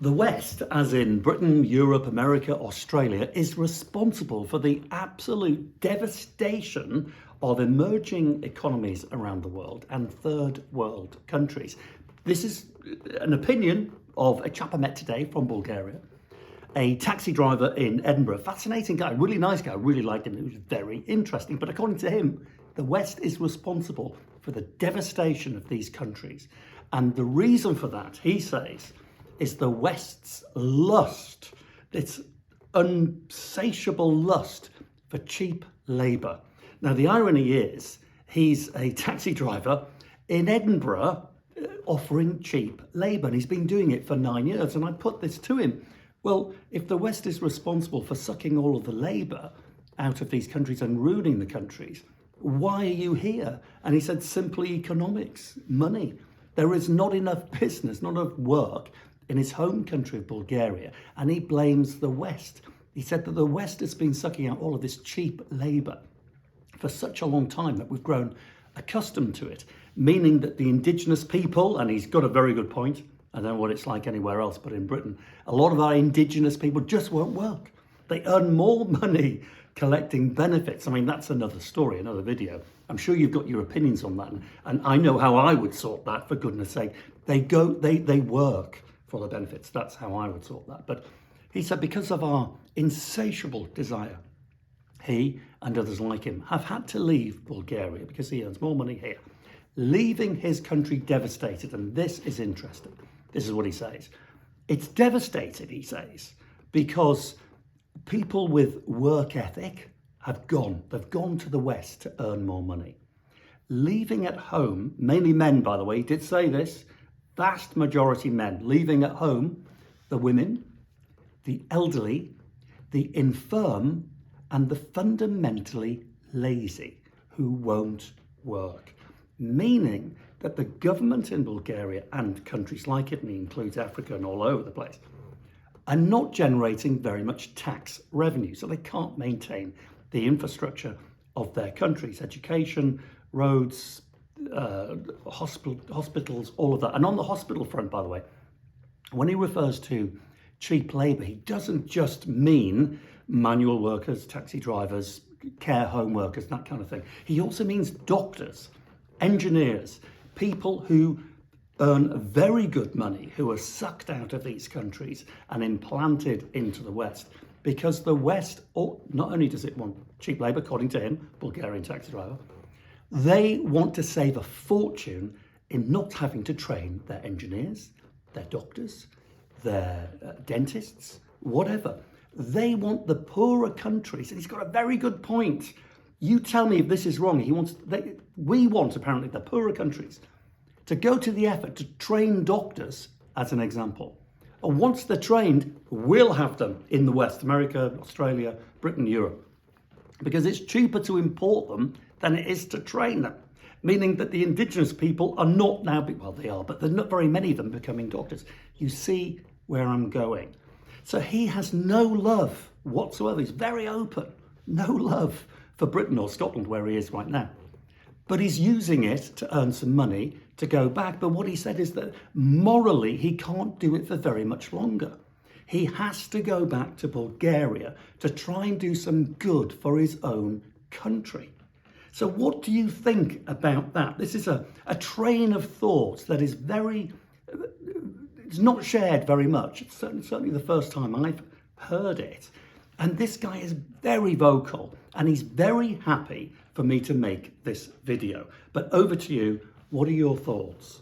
The West, as in Britain, Europe, America, Australia, is responsible for the absolute devastation of emerging economies around the world and third world countries. This is an opinion of a chap I met today from Bulgaria, a taxi driver in Edinburgh. Fascinating guy, really nice guy, really liked him. It was very interesting. But according to him, the West is responsible for the devastation of these countries. And the reason for that, he says, is the West's lust, its unsatiable lust for cheap labour. Now, the irony is, he's a taxi driver in Edinburgh offering cheap labour, and he's been doing it for 9 years. And I put this to him, well, if the West is responsible for sucking all of the labour out of these countries and ruining the countries, why are you here? And he said, simply economics, money. There is not enough business, not enough work in his home country of Bulgaria, and he blames the West. He said that the West has been sucking out all of this cheap labour for such a long time that we've grown accustomed to it, meaning that the indigenous people, and he's got a very good point, I don't know what it's like anywhere else but in Britain, a lot of our indigenous people just won't work. They earn more money collecting benefits. I mean, that's another story, another video. I'm sure you've got your opinions on that, and I know how I would sort that, for goodness sake. They work for the benefits. That's how I would sort that. But he said because of our insatiable desire, he and others like him have had to leave Bulgaria because he earns more money here, leaving his country devastated. And this is interesting. This is what he says. It's devastated, he says, because people with work ethic have gone. They've gone to the West to earn more money. Leaving at home, mainly men, by the way, he did say this, vast majority men, leaving at home the women, the elderly, the infirm, and the fundamentally lazy who won't work. Meaning that the government in Bulgaria and countries like it, and he includes Africa and all over the place, are not generating very much tax revenue. So they can't maintain the infrastructure of their countries, education, roads, hospitals, all of that. And on the hospital front, by the way, when he refers to cheap labour, he doesn't just mean manual workers, taxi drivers, care home workers, that kind of thing. He also means doctors, engineers, people who earn very good money, who are sucked out of these countries and implanted into the West. Because the West, not only does it want cheap labour, according to him, Bulgarian taxi driver, they want to save a fortune in not having to train their engineers, their doctors, their dentists, whatever. They want the poorer countries, and he's got a very good point. You tell me if this is wrong. We want, apparently, the poorer countries to go to the effort to train doctors, as an example. And once they're trained, we'll have them in the West, America, Australia, Britain, Europe, because it's cheaper to import them than it is to train them. Meaning that the indigenous people are not now, well, they are, but there's not very many of them becoming doctors. You see where I'm going. So he has no love whatsoever. He's very open, no love for Britain or Scotland, where he is right now. But he's using it to earn some money to go back. But what he said is that morally, he can't do it for very much longer. He has to go back to Bulgaria to try and do some good for his own country. So what do you think about that? This is a train of thought that is it's not shared very much. It's certainly the first time I've heard it. And this guy is very vocal, and he's very happy for me to make this video. But over to you. What are your thoughts?